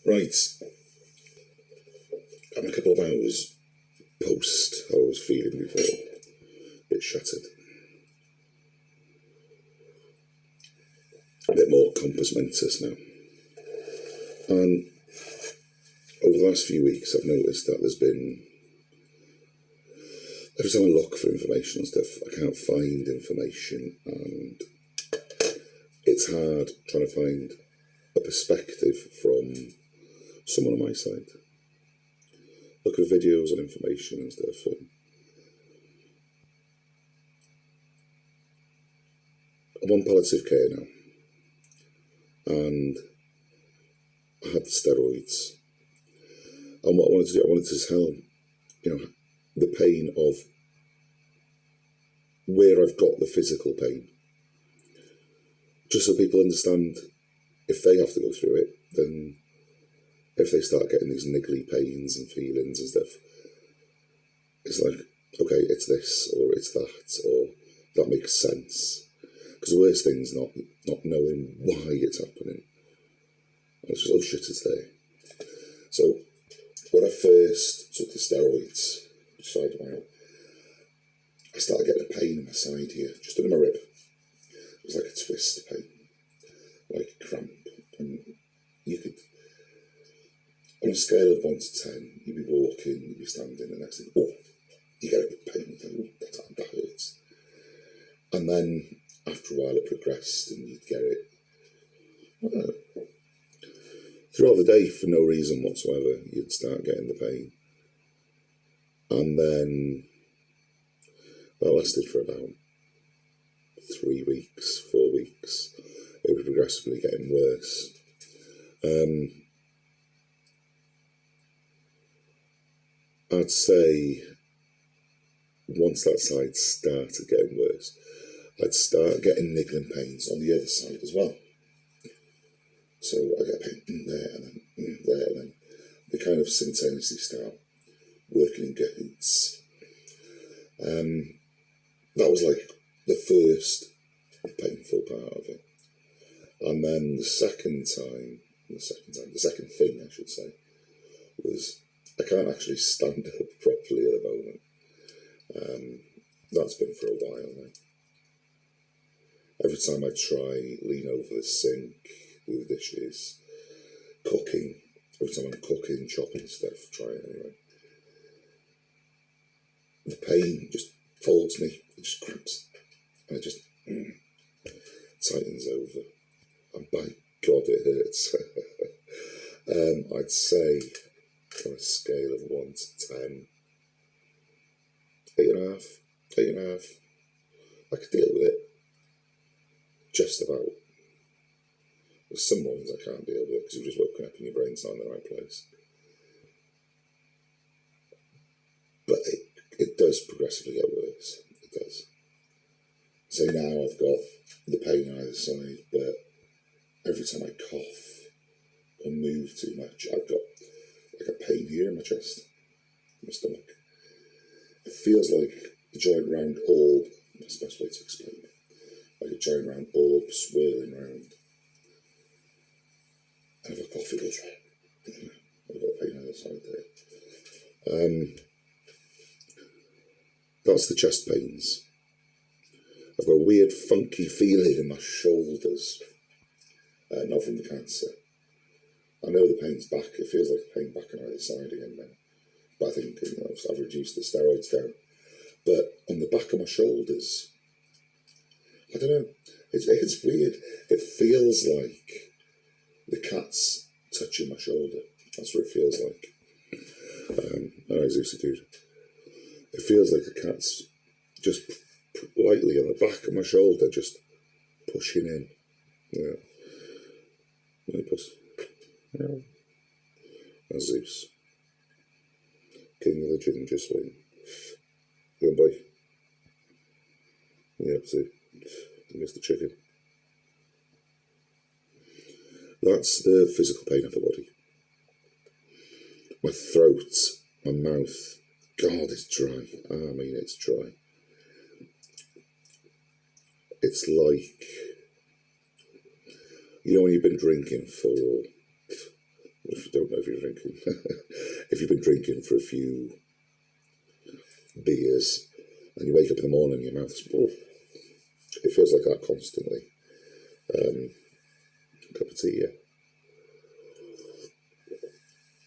Right, I'm a couple of hours post how I was feeling before, a bit shattered, a bit more compos mentis now. And over the last few weeks I've noticed that there's been, every time I look for information and stuff, I can't find information, and it's hard trying to find a perspective from someone on my side. Look at videos and information and stuff, and I'm on palliative care now, and I had steroids, and what I wanted to do, I wanted to tell, the pain of where I've got the physical pain, just so people understand if they have to go through it, then if they start getting these niggly pains and feelings and stuff, it's like, okay, it's this, or it's that, or that makes sense. Because the worst thing's not knowing why it's happening. And it's just, oh shit, it's there. So, when I first took the steroids, tried them out, I started getting a pain in my side here, just under my rib. It was like a twist pain, like a cramp. And you could, on a scale of 1 to 10, you'd be walking, you'd be standing, and next thing, oh, you get a bit of pain, you think, oh, that hurts. And then, after a while, it progressed, and you'd get it, I don't know, throughout the day, for no reason whatsoever, you'd start getting the pain. And then, that lasted for about 3 weeks, 4 weeks. It was progressively getting worse. I'd say once that side started getting worse, I'd start getting niggling pains on the other side as well. So I get a pain there and then there, and then they kind of simultaneously start working in cahoots. That was like the first painful part of it. And then the second thing I should say, was I can't actually stand up properly at the moment. That's been for a while now. Every time I try, lean over the sink, do the dishes, cooking, every time I'm cooking, chopping stuff, try it anyway, the pain just folds me, it just cramps, and it just tightens over, and by God it hurts. I'd say, on a scale of 1 to 10, 8.5, 8.5, I could deal with it, just about. There's some mornings I can't deal with it, because you've just woken up and your brain's not in the right place. But it does progressively get worse, it does. So now I've got the pain on either side, but every time I cough or move too much, I've got like a pain here in my chest, my stomach. It feels like a giant round orb, that's the best way to explain it. Like a giant round orb swirling round. And if I cough, it goes right. I've got pain on the other side there. That's the chest pains. I've got a weird funky feeling in my shoulders. Not from the cancer. I know the pain's back, it feels like a pain back on either side again now. But I think I've reduced the steroids down. But on the back of my shoulders, I don't know, it's weird. It feels like the cat's touching my shoulder. That's what it feels like. Alright, Zeusy dude. It feels like the cat's just lightly on the back of my shoulder, just pushing in. Yeah. Let me push. Yeah. That's Zeus. King of the ginger swing. Good boy. Yeah, see. Mr. Chicken. That's the physical pain of the body. My throat, my mouth, God, it's dry. I mean, it's dry. It's like, when you've been drinking for if you don't know if you're drinking, if you've been drinking for a few beers and you wake up in the morning and your mouth's full, it feels like that constantly. Cup of tea, yeah.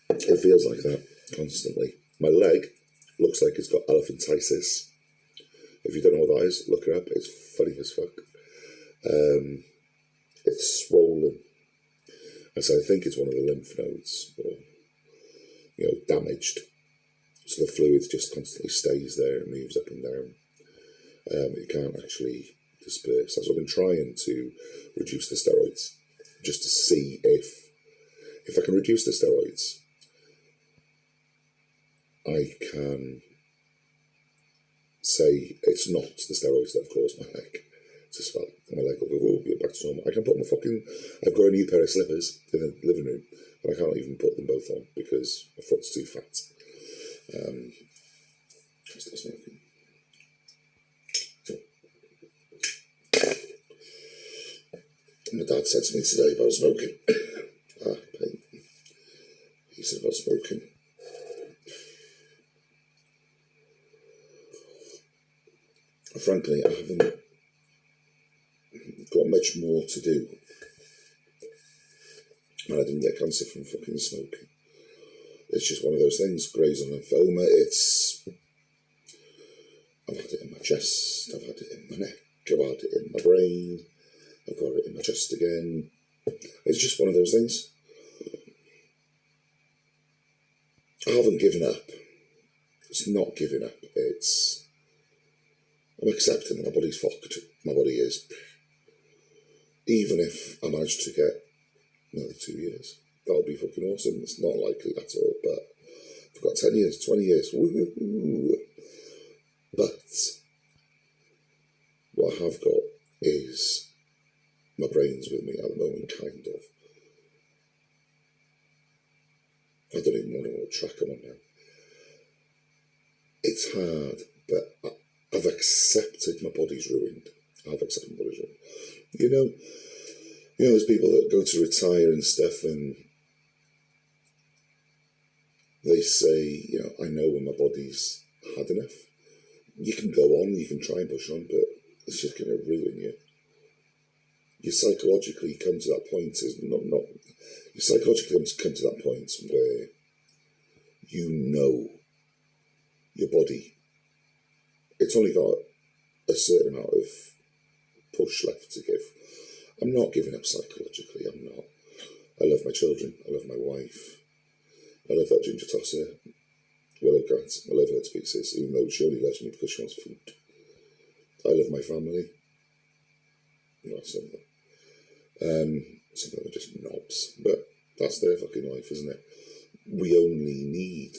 It feels like that constantly. My leg looks like it's got elephantiasis. If you don't know what that is, look it up. It's funny as fuck. It's swollen. And so I think it's one of the lymph nodes, or, damaged. So the fluid just constantly stays there and moves up and down. It can't actually disperse. So I've been trying to reduce the steroids, just to see if I can reduce the steroids, I can say it's not the steroids that have caused my leg to swell. And my leg will go, oh, you're back to normal. I can put I've got a new pair of slippers in the living room, but I can't even put them both on because my foot's too fat. Still smoking. My dad said to me today about smoking. Pain. He said about smoking. Frankly, I haven't got much more to do. And I didn't get cancer from fucking smoking. It's just one of those things. Graves on lymphoma. I've had it in my chest. I've had it in my neck. I've had it in my brain. I've got it in my chest again. It's just one of those things. I haven't given up. It's not giving up. I'm accepting that my body's fucked. My body is. Even if I manage to get another 2 years, that would be fucking awesome. It's not likely at all, but I've got 10 years, 20 years. Woo-hoo-hoo. But what I have got is my brain's with me at the moment, kind of. I don't even know what track I'm on now. It's hard, but I've accepted my body's ruined. I've accepted my body's ruined. You know, there's people that go to retire and stuff, and they say, I know when my body's had enough. You can go on, you can try and push on, but it's just going to ruin you. You psychologically come to that point, you psychologically come to that point where your body, it's only got a certain amount of push left to give. I'm not giving up psychologically, I'm not. I love my children, I love my wife, I love that ginger tosser, Willow Cat, I love her to pieces, even though she only loves me because she wants food. I love my family. Some of them are just knobs, but that's their fucking life, isn't it? We only need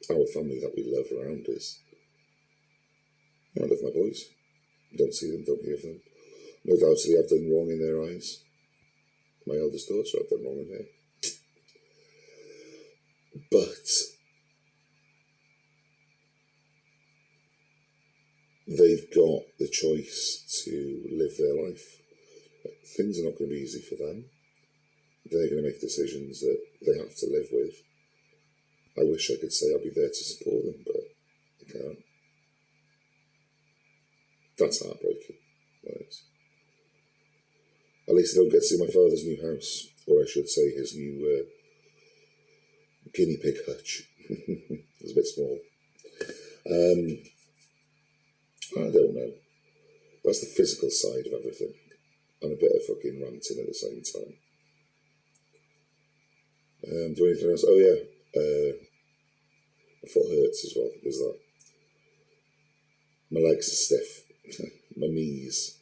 our family that we love around us. I love my boys. Don't see them, don't hear them. No doubt I've done wrong in their eyes. My eldest daughter, I've done wrong in her. But they've got the choice to live their life. Things are not going to be easy for them. They're going to make decisions that they have to live with. I wish I could say I'll be there to support them, but I can't. That's heartbreaking. Right? At least I don't get to see my father's new house, or I should say his new guinea pig hutch. It's a bit small. I don't know. That's the physical side of everything. And a bit of fucking ranting at the same time. Do anything else? Oh yeah. My foot hurts as well. There's that. My legs are stiff. My knees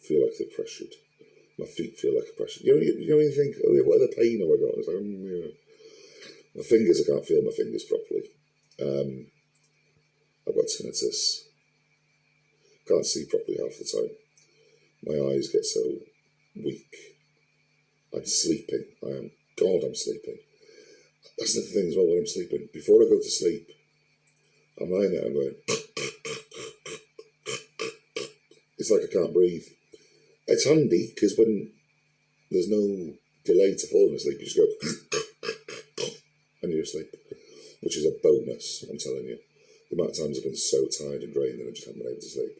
feel like they're pressured. My feet feel like they're pressured. You know when you think, oh yeah, what other pain have I got? It's like, yeah. My fingers, I can't feel my fingers properly. I've got tinnitus. Can't see properly half the time. My eyes get so weak. I'm sleeping. I'm sleeping. That's the thing as well when I'm sleeping. Before I go to sleep, I'm lying there, I'm going, it's like I can't breathe. It's handy, because when there's no delay to falling asleep. You just go and you're asleep, which is a bonus, I'm telling you. The amount of times I've been so tired and drained that I just haven't been able to sleep.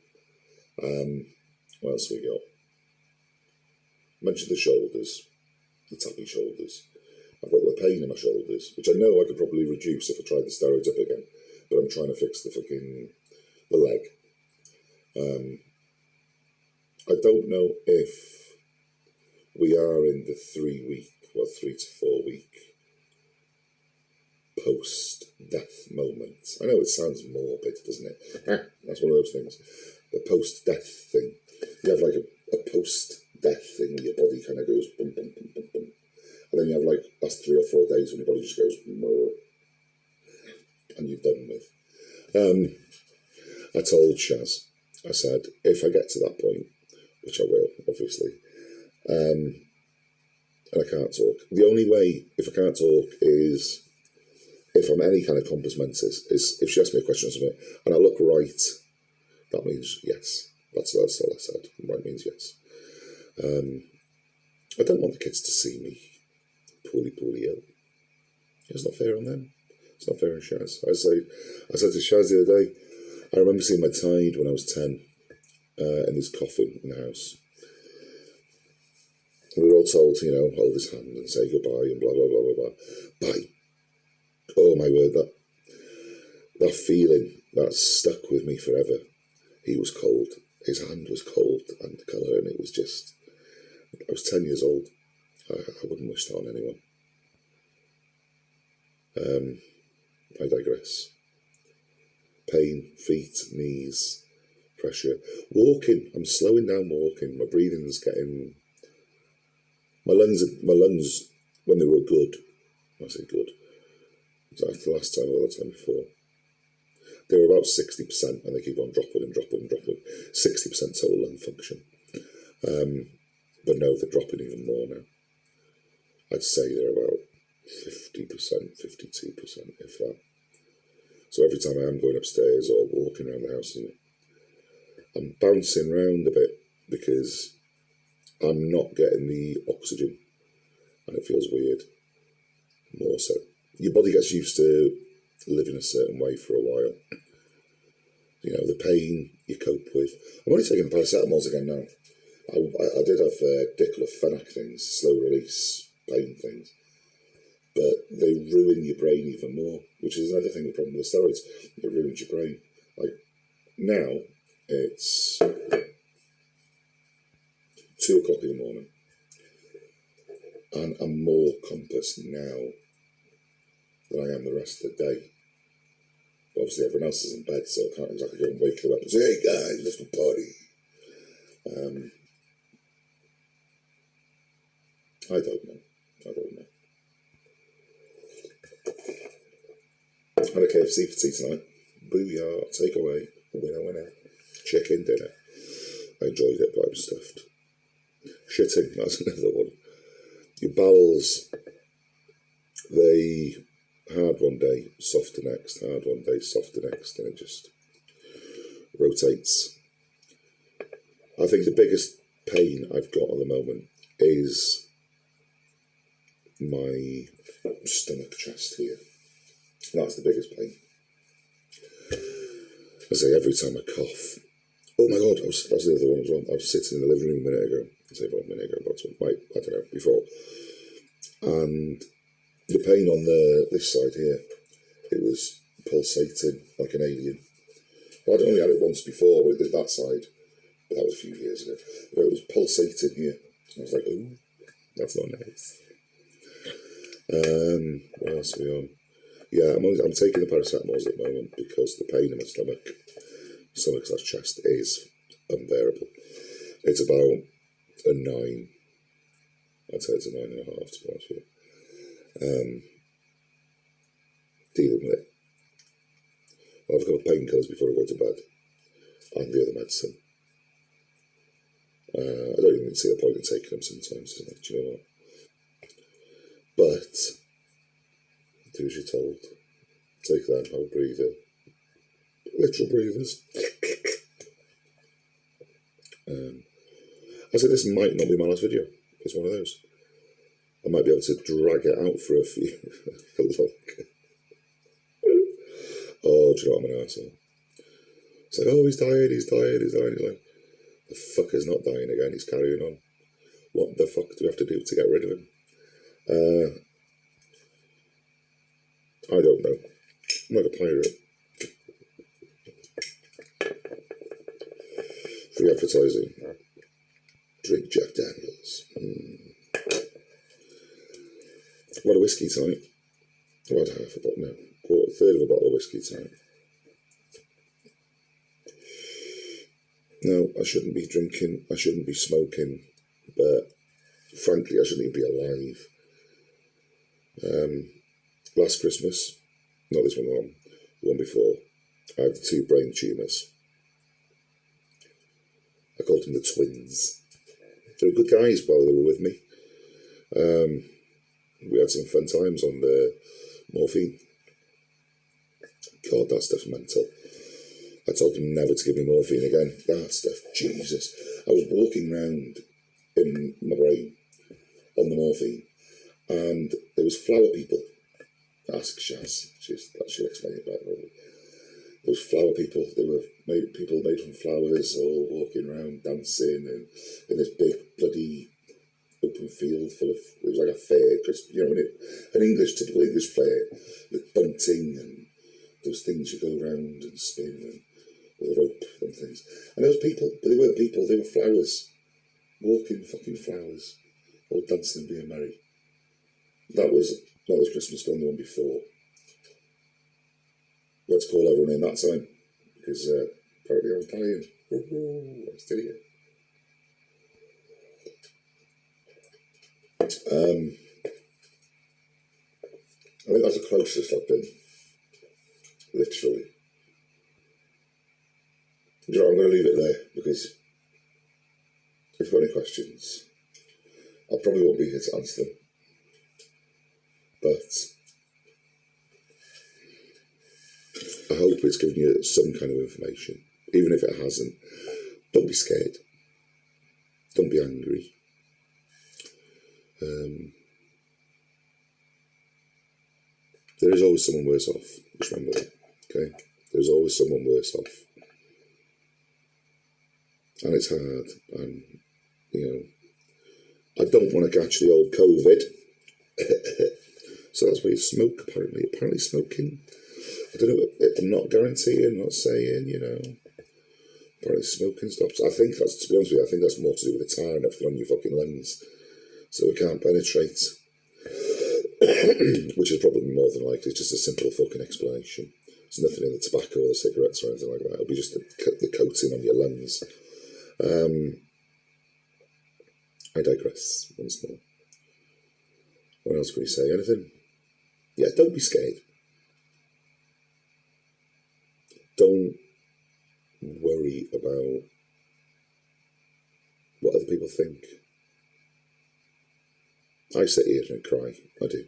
What else we got? Mentioned the shoulders, the tappy shoulders. I've got the pain in my shoulders, which I know I could probably reduce if I tried the steroids up again, but I'm trying to fix the leg. I don't know if we are in the 3 to 4 week post-death moment. I know it sounds morbid, doesn't it? That's one of those things. The post-death thing. You have like a post-death thing where your body kind of goes bum, bum, bum, bum, bum. And then you have like last 3 or 4 days when your body just goes more, and you're done with. I told Shaz, I said, if I get to that point, which I will, obviously, and I can't talk. The only way, if I can't talk, is if I'm any kind of compos mentis, is if she asks me a question or something, and I look right, that means yes. That's all I said. Right means yes. I don't want the kids to see me poorly ill. It's not fair on them. It's not fair on Shaz. I said to Shaz the other day, I remember seeing my Tide when I was 10 in his coffin in the house. We were all told to, hold his hand and say goodbye and blah, blah, blah, blah, blah. Bye. Oh, my word, that feeling, that stuck with me forever. He was cold. His hand was cold and the colour, and it was just... I was 10 years old. I wouldn't wish that on anyone. I digress. Pain, feet, knees, pressure. Walking. I'm slowing down walking. My breathing's getting... My lungs, when they were good, I say good, so after the last time or the time before, they were about 60%, and they keep on dropping and dropping and dropping. 60% total lung function. But no, they're dropping even more now. I'd say they're about 50%, 52%, if that. So every time I am going upstairs or walking around the house, I'm bouncing around a bit because I'm not getting the oxygen, and it feels weird. More so. Your body gets used to living a certain way for a while. The pain you cope with. I'm only taking the paracetamols again now. I did have diclofenac things, slow release pain things, but they ruin your brain even more, which is another thing, the problem with the steroids. It ruins your brain. Like, now, it's 2 o'clock in the morning, and I'm more compass now than I am the rest of the day. But obviously everyone else is in bed, so I can't exactly go and wake them up and say, hey guys, let's go party. I don't know. Had a KFC for tea tonight. Booyah, takeaway, winner. Chicken dinner. I enjoyed it, but I was stuffed. Shitting, that's another one. Your bowels, they hard one day, soft the next, hard one day, soft the next, and it just rotates. I think the biggest pain I've got at the moment is my stomach chest here. That's the biggest pain. I say every time I cough. Oh my God, that's the other one as well. I was sitting in the living room a minute ago. I don't know, before. And the pain on this side here, it was pulsating like an alien. Well, I'd only had it once before, but it did that side. But that was a few years ago. But it was pulsating here. I was like, ooh, that's not nice. What else are we on? Yeah, I'm taking the paracetamols at the moment because the pain in my stomach/chest is unbearable. It's about a 9. I'd say it's a 9.5, to be honest with you. Dealing with it. I've got painkillers before I go to bed, and the other medicine. I don't even see the point in taking them sometimes, isn't it? Do you know what? But do as you're told. Take that, have a breather. Literal breathers. I said this might not be my last video. It's one of those. I might be able to drag it out for a few. Look. Oh, do you know what I'm an arsehole? It's like, oh, he's dying. He's like, the fucker's not dying again. He's carrying on. What the fuck do we have to do to get rid of him? I don't know. I'm like a pirate. Free advertising. Drink Jack Daniels. I've had a whiskey tonight. I've had half a bottle, no, a third of a bottle of whiskey tonight. No, I shouldn't be drinking, I shouldn't be smoking, but frankly, I shouldn't even be alive. Last Christmas, not this one, the one before, I had 2 brain tumours. I called them the twins. They were good guys while they were with me. We had some fun times on the morphine. God, that stuff's mental. I told them never to give me morphine again. That stuff, Jesus. I was walking around in my brain on the morphine, and there was flower people. Ask Shaz. She'll explain it better. There was flower people. They were people made from flowers, all walking around, dancing, and in this big bloody open field full of. It was like a fair, you know, an typical English fair with bunting and those things you go around and spin and with a rope and things. And there was people, but they weren't people. They were flowers, walking fucking flowers, all dancing and being merry. That was not this Christmas gone, the one before. Let's call everyone in that time, because apparently I was dying. I'm still here. I think that's the closest I've been, literally. You know, I'm going to leave it there, because if you've got any questions, I probably won't be here to answer them. But I hope it's given you some kind of information. Even if it hasn't, don't be scared. Don't be angry. There is always someone worse off. Just remember that, okay? There's always someone worse off. And it's hard. And, you know, I don't want to catch the old COVID. So that's why you smoke, apparently. Apparently smoking, I don't know, I'm not guaranteeing, not saying, you know. Apparently smoking stops. I think that's, to be honest with you, I think that's more to do with the tar and everything on your fucking lungs. So it can't penetrate. Which is probably more than likely just a simple fucking explanation. There's nothing in the tobacco or the cigarettes or anything like that. It'll be just the coating on your lungs. I digress once more. What else can we say? Anything? Yeah, don't be scared. Don't worry about what other people think. I sit here and cry. I do.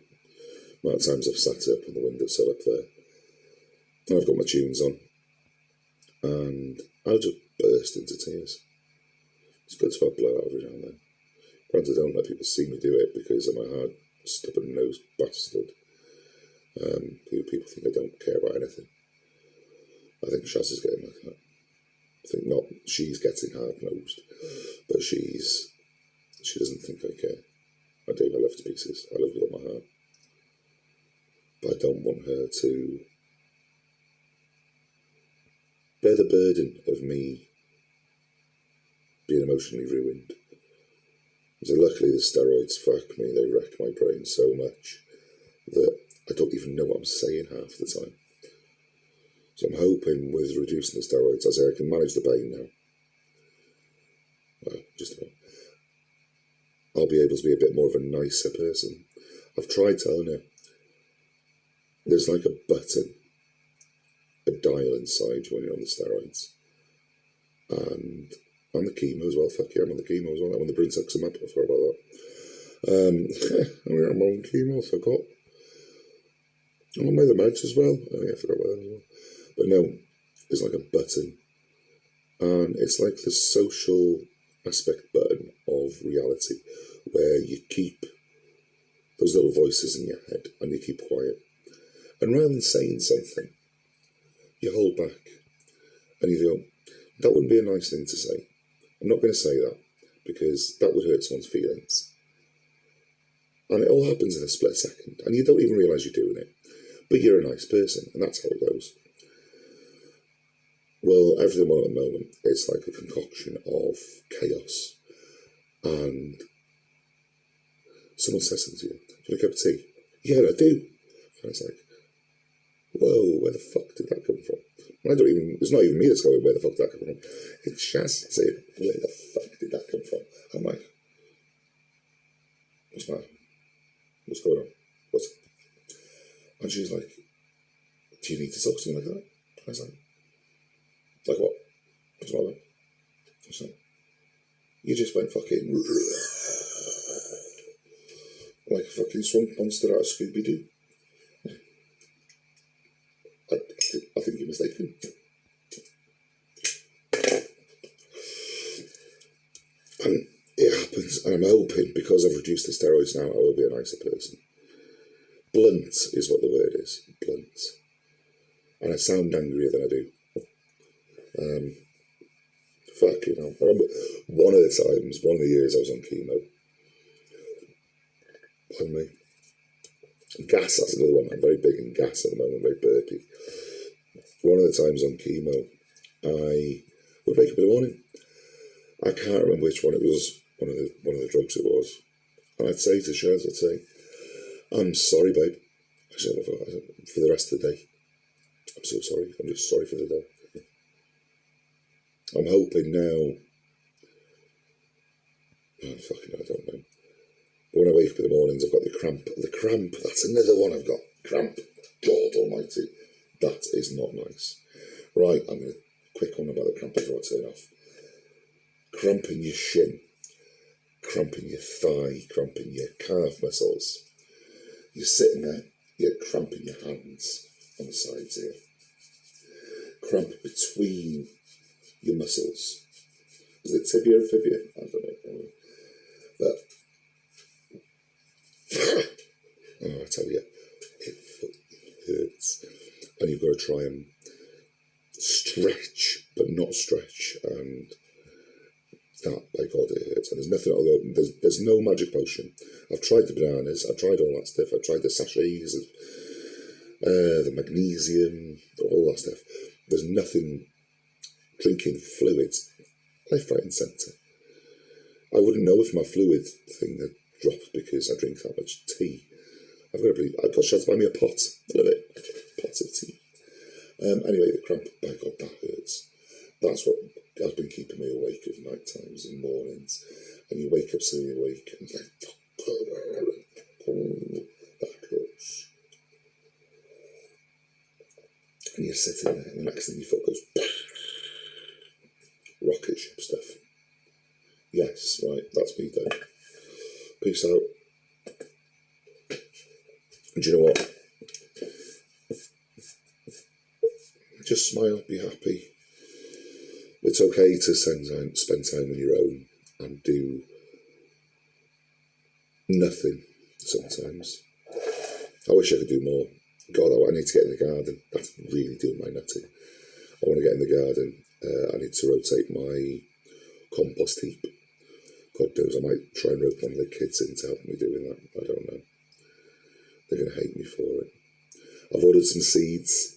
The amount of times I've sat up on the windowsill up there, and I've got my tunes on, and I'll just burst into tears. It's good to have blow out every now and then. Granted, I don't let people see me do it because I'm a hard, stubborn-nosed bastard. People think I don't care about anything. I think Shaz is getting like that. I think not she's getting hard-nosed, but she doesn't think I care. I do, I love to pieces. I love with all my heart. But I don't want her to bear the burden of me being emotionally ruined. So luckily the steroids fuck me, they wreck my brain so much that I don't even know what I'm saying half the time. So I'm hoping with reducing the steroids, I say I can manage the pain now. Well, just about. I'll be able to be a bit more of a nicer person. I've tried telling her, there's like a button, a dial inside you when you're on the steroids. And on the chemo as well, fuck yeah, I'm on the chemo as well. That when the brain sucks them up, I forgot about that. I'm on chemo, I forgot. I'm on my other meds as well. Oh yeah, I forgot about that as well. But no, it's like a button. And it's like the social aspect button of reality, where you keep those little voices in your head and you keep quiet. And rather than saying something, you hold back and you go, that wouldn't be a nice thing to say. I'm not going to say that because that would hurt someone's feelings. And it all happens in a split second and you don't even realise you're doing it. But you're a nice person and that's how it goes. Well, everything at the moment, it's like a concoction of chaos. And someone says something to you, do you want a cup of tea? Yeah, I do. And it's like, whoa, where the fuck did that come from? It's not even me that's going, where the fuck did that come from? It's Shaz saying, where the fuck did that come from? I'm like, what's the matter? What's going on? And she's like, do you need to talk to me like that? I was like what? What's the matter? I was like, you just went fucking like a fucking swamp monster out of Scooby-Doo. I think you're mistaken. And it happens, and I'm hoping, because I've reduced the steroids now, I will be a nicer person. Blunt is what the word is. Blunt. And I sound angrier than I do. Fuck, you know. I remember one of the years I was on chemo. Pardon me. Gas, that's another one. I'm very big in gas at the moment, very burpy. One of the times on chemo, I would wake up in the morning. I can't remember which one it was, one of the drugs it was. And I'd say to Shaz, I'd say, I'm sorry, babe. I said, for the rest of the day. I'm so sorry. I'm just sorry for the day. I'm hoping now. I don't know. But when I wake up in the mornings, I've got the cramp. The cramp, that's another one I've got. Cramp. God almighty. That is not nice. Right, I'm going to quick one about the cramp before I turn off. Cramp in your shin. Cramp in your thigh. Cramp in your calf muscles. You're sitting there, you're cramping your hands on the sides here. Cramp between your muscles. Is it tibia or fibia? I don't know. But, oh, I tell you, it hurts. And you've got to try and stretch, but not stretch. And that, by God, it hurts. And there's nothing, although there's no magic potion. I've tried the bananas, I've tried all that stuff, I've tried the sachets, the magnesium, all that stuff. There's nothing. Drinking fluids, left, right and centre. I wouldn't know if my fluid thing had dropped because I drink that much tea. I've got Shaz to buy me a pot. I love it. Pots of tea. Anyway, the cramp, by God, that hurts. That's what has been keeping me awake at night times and mornings. And you wake up suddenly awake and you're like, that hurts. And you're sitting there and the next thing your foot goes, rocket ship stuff. Yes, right, that's me done. Peace out. And do you know what? Just smile, be happy. It's okay to spend time on your own and do nothing sometimes. I wish I could do more. God, I need to get in the garden. That's really doing my nutting. I want to get in the garden. I need to rotate my compost heap. God knows, I might try and rope one of the kids in to help me doing that. I don't know. They're going to hate me for it. I've ordered some seeds.